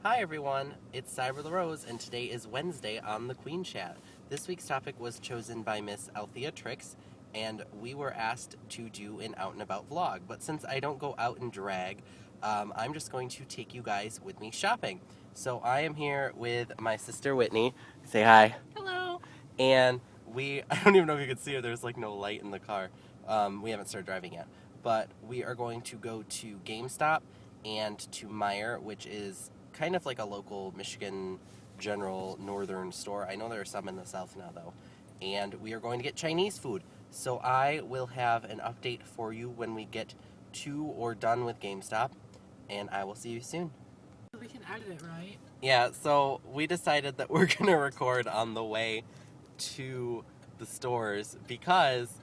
Hi everyone, it's Cyber Larose, and today is Wednesday on the Queen Chat. This week's topic was chosen by Miss Althea Tricks, and we were asked to do an out and about vlog. But since I don't go out in drag, I'm just going to take you guys with me shopping. So I am here with my sister Whitney. Say hi. Hello. And I don't even know if you can see her, there's like no light in the car. We haven't started driving yet. But we are going to go to GameStop and to Muah, which is kind of like a local Michigan general northern store. I know there are some in the south now though. And we are going to get Chinese food. So I will have an update for you when we get to or done with GameStop. And I will see you soon. We can edit it, right? Yeah, so we decided that we're going to record on the way to the stores because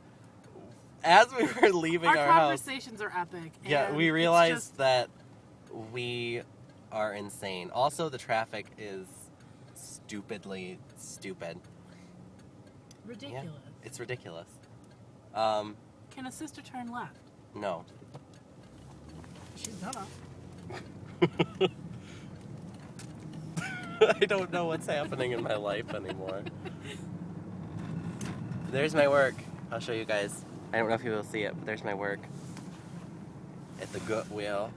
as we were leaving our house... Our conversations are epic. Yeah, we realized that we are insane. Also, the traffic is stupidly stupid. Ridiculous. Yeah, it's ridiculous. Can a sister turn left? No. She's gonna. I don't know what's happening in my life anymore. There's my work. I'll show you guys. I don't know if you will see it, but there's my work. At the Goodwill.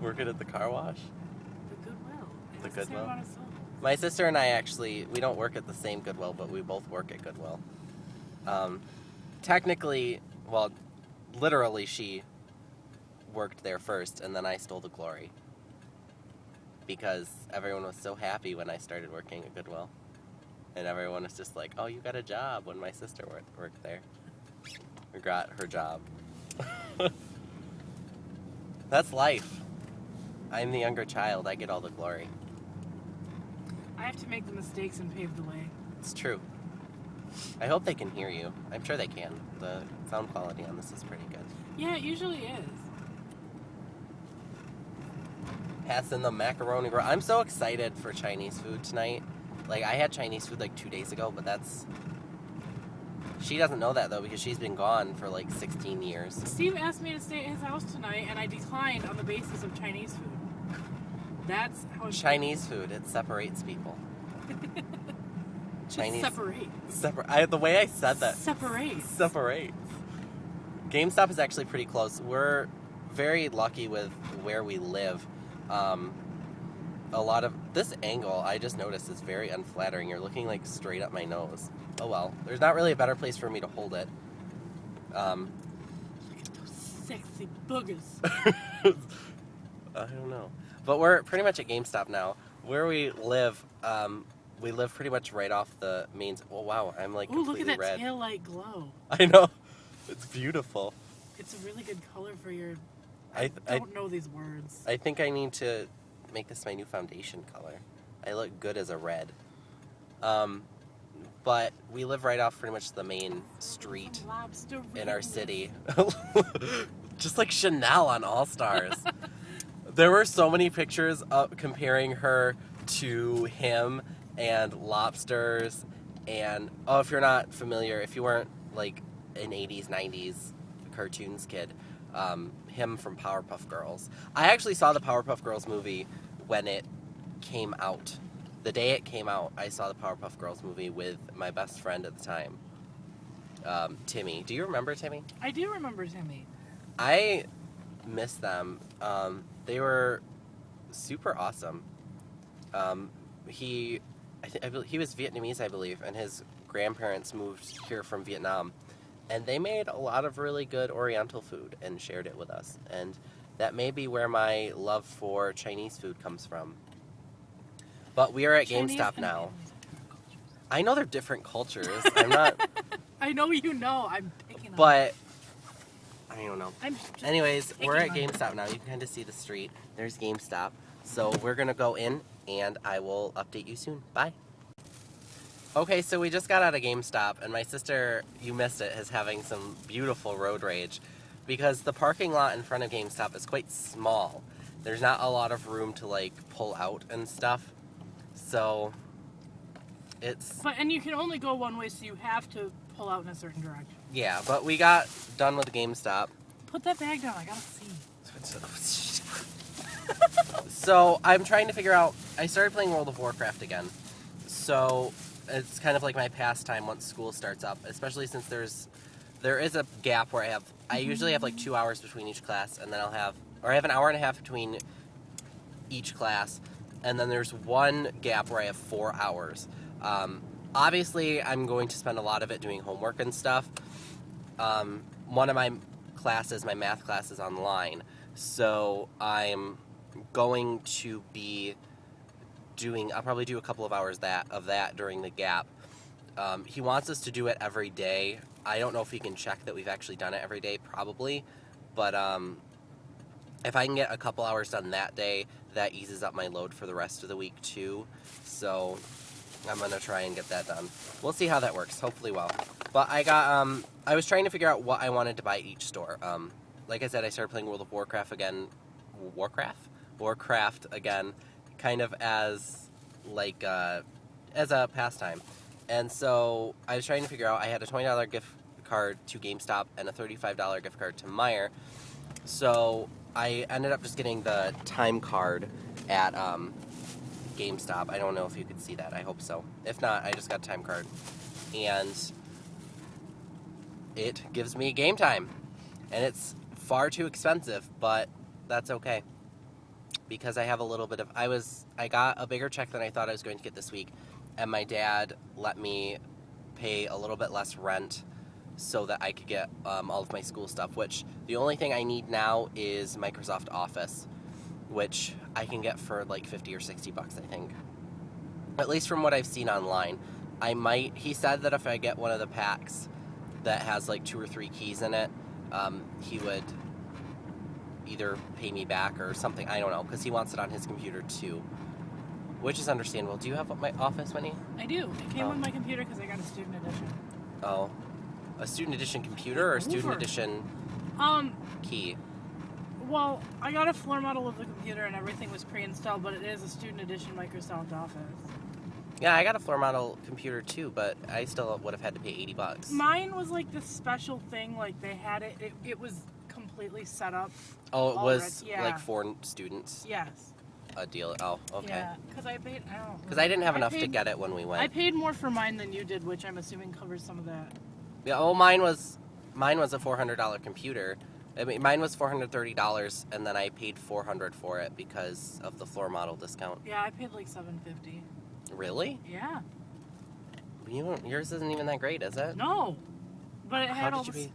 Working at the car wash? The Goodwill. The Goodwill? My sister and I actually, we don't work at the same Goodwill, but we both work at Goodwill. Technically, well, literally she worked there first, and then I stole the glory. Because everyone was so happy when I started working at Goodwill. And everyone was just like, oh, you got a job, when my sister worked there. Or got her job. That's life. I'm the younger child. I get all the glory. I have to make the mistakes and pave the way. It's true. I hope they can hear you. I'm sure they can. The sound quality on this is pretty good. Yeah, it usually is. Passing the macaroni grill. I'm so excited for Chinese food tonight. Like, I had Chinese food like 2 days ago, but that's... She doesn't know that, though, because she's been gone for like 16 years. Steve asked me to stay at his house tonight, and I declined on the basis of Chinese food. That's how it's Chinese food, it separates people. Chinese... The way I said that... Separates. Separates. GameStop is actually pretty close. We're very lucky with where we live. A lot of... This angle, I just noticed, is very unflattering. You're looking, like, straight up my nose. Oh, well. There's not really a better place for me to hold it. Look at those sexy boogers. I don't know. But we're pretty much at GameStop now. Where we live pretty much right off the main... Oh, wow. I'm, like, completely red. Ooh, look at that taillight glow. I know. It's beautiful. It's a really good color for your... I don't know these words. I think I need to make this my new foundation color. I look good as a red. But we live right off pretty much the main street in our city. Just like Chanel on All Stars. There were so many pictures comparing her to him and lobsters. And, oh, if you're not familiar, if you weren't like an 80s, 90s cartoons kid, him from Powerpuff Girls. I actually saw the Powerpuff Girls movie when it came out. The day it came out, I saw the Powerpuff Girls movie with my best friend at the time, Timmy. Do you remember Timmy? I do remember Timmy. I miss them. They were super awesome. He was Vietnamese, I believe, and his grandparents moved here from Vietnam. And they made a lot of really good Oriental food and shared it with us. And that may be where my love for Chinese food comes from. But we are at GameStop now. I know they're different cultures. I'm not... I know you know. I'm picking up. But... I don't know. Anyways, we're at GameStop now. You can kind of see the street. There's GameStop. So we're going to go in, and I will update you soon. Bye. Okay, so we just got out of GameStop, and my sister, you missed it, is having some beautiful road rage because the parking lot in front of GameStop is quite small. There's not a lot of room to, like, pull out and stuff. So, and you can only go one way, so you have to pull out in a certain direction. Yeah, but we got done with GameStop. Put that bag down, I gotta see. So I'm trying to figure out. I started playing World of Warcraft again, so it's kind of like my pastime once school starts up. Especially since there is a gap where I usually have like 2 hours between each class, and then I have an hour and a half between each class, and then there's one gap where I have 4 hours. Obviously, I'm going to spend a lot of it doing homework and stuff. One of my classes, my math class, is online, so I'm going to be I'll probably do a couple of hours of that during the gap. He wants us to do it every day. I don't know if he can check that we've actually done it every day, probably, but if I can get a couple hours done that day, that eases up my load for the rest of the week too, so I'm going to try and get that done. We'll see how that works, hopefully well. But I was trying to figure out what I wanted to buy at each store. Like I said, I started playing World of Warcraft again, kind of as a pastime. And so I was trying to figure out, I had a $20 gift card to GameStop and a $35 gift card to Muah. So I ended up just getting the time card at GameStop. I don't know if you could see that. I hope so. If not, I just got a time card. And it gives me game time. And it's far too expensive, but that's okay. Because I have a little bit of... I got a bigger check than I thought I was going to get this week. And my dad let me pay a little bit less rent so that I could get all of my school stuff, which the only thing I need now is Microsoft Office, which I can get for like $50 or $60, I think. At least from what I've seen online. He said that if I get one of the packs that has like 2 or 3 keys in it, he would either pay me back or something, I don't know, because he wants it on his computer too, which is understandable. Do you have my Office, Winnie? I do. It came with my computer because I got a student edition. Oh. A student edition computer or student edition key? Well, I got a floor model of the computer and everything was pre-installed, but it is a student edition Microsoft Office. Yeah, I got a floor model computer too, but I still would have had to pay $80. Mine was like this special thing, like they had it was completely set up. Oh, it was like for students? Yes. A deal. Oh, okay. Yeah, because I paid, because I didn't have enough to get it when we went. I paid more for mine than you did, which I'm assuming covers some of that. Yeah, oh, mine was a $400 computer. I mean, mine was $430, and then I paid $400 for it because of the floor model discount. Yeah, I paid like $750. Really? Yeah. Yours isn't even that great, is it? No, but it had all the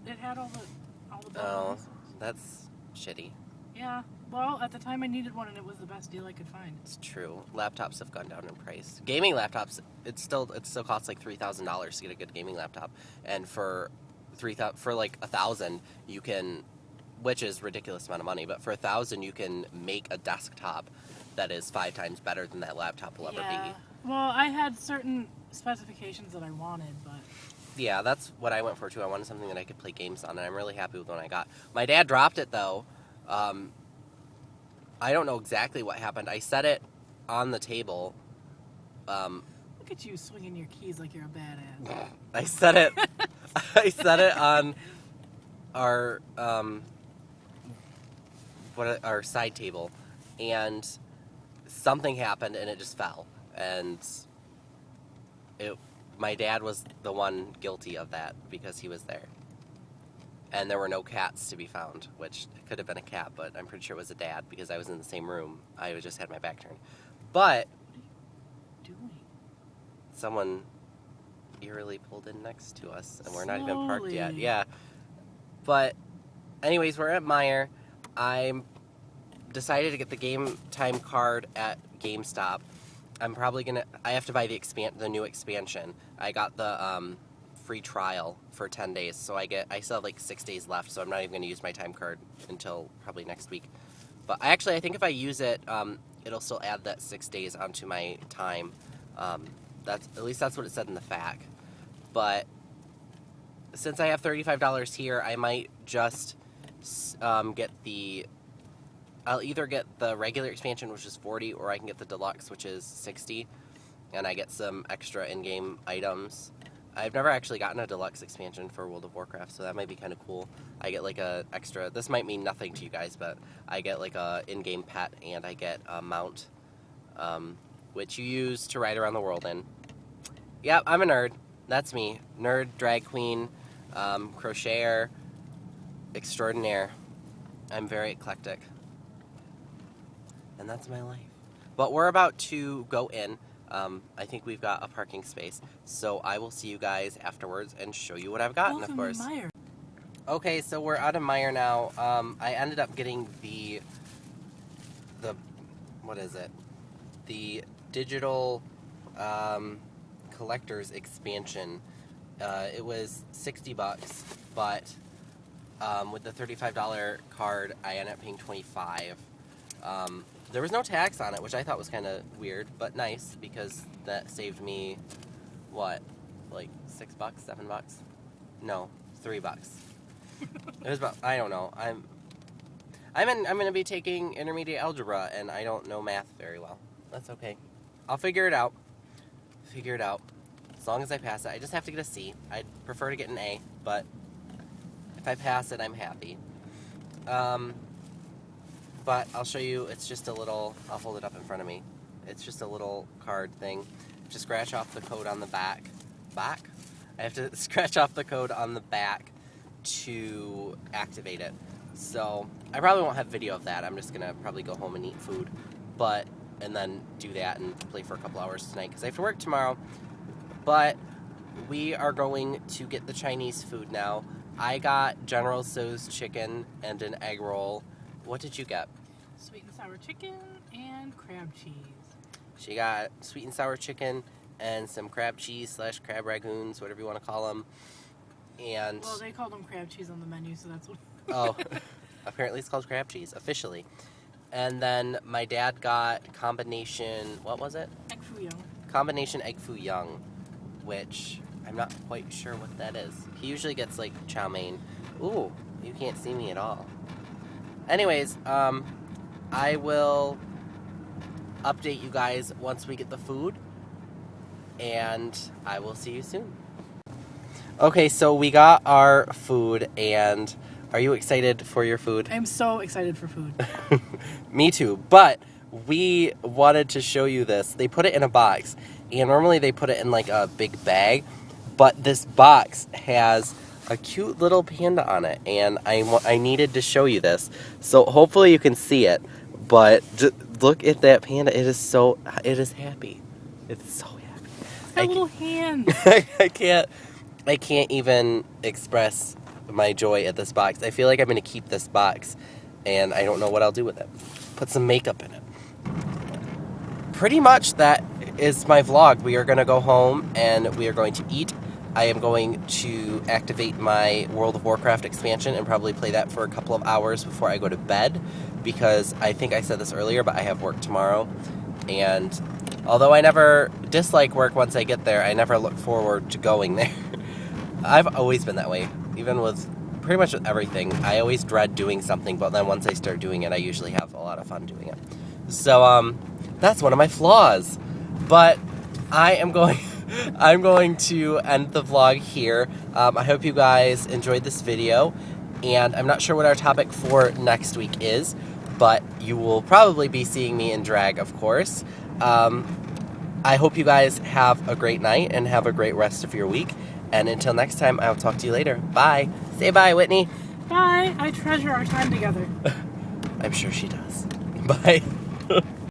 bells. Oh, that's shitty. Yeah. Well, at the time I needed one, and it was the best deal I could find. It's true. Laptops have gone down in price. Gaming laptops, it still costs like $3,000 to get a good gaming laptop, and for like $1,000 you can, which is a ridiculous amount of money, but for $1,000 you can make a desktop that is 5 times better than that laptop will ever be. Well, I had certain specifications that I wanted, but... Yeah, that's what I went for too. I wanted something that I could play games on, and I'm really happy with the one I got. My dad dropped it though. I don't know exactly what happened. I set it on the table. Look at you swinging your keys like you're a badass. I set it on our our side table, and something happened, and it just fell. And my dad was the one guilty of that because he was there. And there were no cats to be found, which could have been a cat, but I'm pretty sure it was a dad because I was in the same room. I just had my back turned. But What are you doing? Someone eerily pulled in next to us, and we're not even parked yet. Slowly. Yeah. But anyways, we're at Muah. I decided to get the game time card at GameStop. I'm probably gonna... I have to buy the new expansion. I got the free trial for 10 days, so I still have like 6 days left, so I'm not even going to use my time card until probably next week. But I think if I use it, it'll still add that 6 days onto my time. At least that's what it said in the FAQ. But since I have $35 here, I might just I'll either get the regular expansion, which is $40, or I can get the deluxe, which is $60, and I get some extra in-game items. I've never actually gotten a deluxe expansion for World of Warcraft, so that might be kind of cool. I get like a extra, this might mean nothing to you guys, but I get like a in-game pet, and I get a mount, which you use to ride around the world in. Yep, I'm a nerd. That's me. Nerd, drag queen, crocheter, extraordinaire. I'm very eclectic. And that's my life. But we're about to go in. I think we've got a parking space. So I will see you guys afterwards and show you what I've gotten, of course. Welcome to Muah. Okay, so we're out of Muah now. I ended up getting the what is it? The digital collector's expansion. It was $60, but with the $35 card, I ended up paying $25. There was no tax on it, which I thought was kind of weird, but nice, because that saved me, what, like $6, $7? No, $3. It was about, I don't know. I'm gonna be taking intermediate algebra, and I don't know math very well. That's okay. I'll figure it out. As long as I pass it. I just have to get a C. I'd prefer to get an A, but if I pass it, I'm happy. But I'll show you, it's just a little, I'll hold it up in front of me. It's just a little card thing. Just scratch off the code on the back. I have to scratch off the code on the back to activate it. So I probably won't have video of that. I'm just gonna probably go home and eat food, and then do that and play for a couple hours tonight because I have to work tomorrow. But we are going to get the Chinese food now. I got General Tso's chicken and an egg roll. What did you get? Sweet and sour chicken and crab cheese. She got sweet and sour chicken and some crab cheese / crab ragoons, whatever you want to call them. And well, they called them crab cheese on the menu, so that's what. oh, apparently it's called crab cheese officially. And then my dad got combination. What was it? Egg foo young. Combination egg foo young, which I'm not quite sure what that is. He usually gets like chow mein. Ooh, you can't see me at all. Anyways, I will update you guys once we get the food, and I will see you soon. Okay, so we got our food, and are you excited for your food? I'm so excited for food. Me too, but we wanted to show you this. They put it in a box, and normally they put it in like a big bag, but this box has a cute little panda on it, and I needed to show you this. So hopefully you can see it, but just look at that panda. It is happy. It's so happy. It's got little hands. I can't even express my joy at this box. I feel like I'm going to keep this box, and I don't know what I'll do with it. Put some makeup in it. Pretty much that is my vlog. We are going to go home, and we are going to eat. I am going to activate my World of Warcraft expansion and probably play that for a couple of hours before I go to bed, because I think I said this earlier, but I have work tomorrow. And although I never dislike work once I get there, I never look forward to going there. I've always been that way, even with pretty much with everything. I always dread doing something, but then once I start doing it, I usually have a lot of fun doing it. So, that's one of my flaws. But I'm going to end the vlog here. I hope you guys enjoyed this video, and I'm not sure what our topic for next week is, but you will probably be seeing me in drag, of course. I hope you guys have a great night and have a great rest of your week. And until next time, I'll talk to you later. Bye. Say bye, Whitney. Bye. I treasure our time together. I'm sure she does. Bye.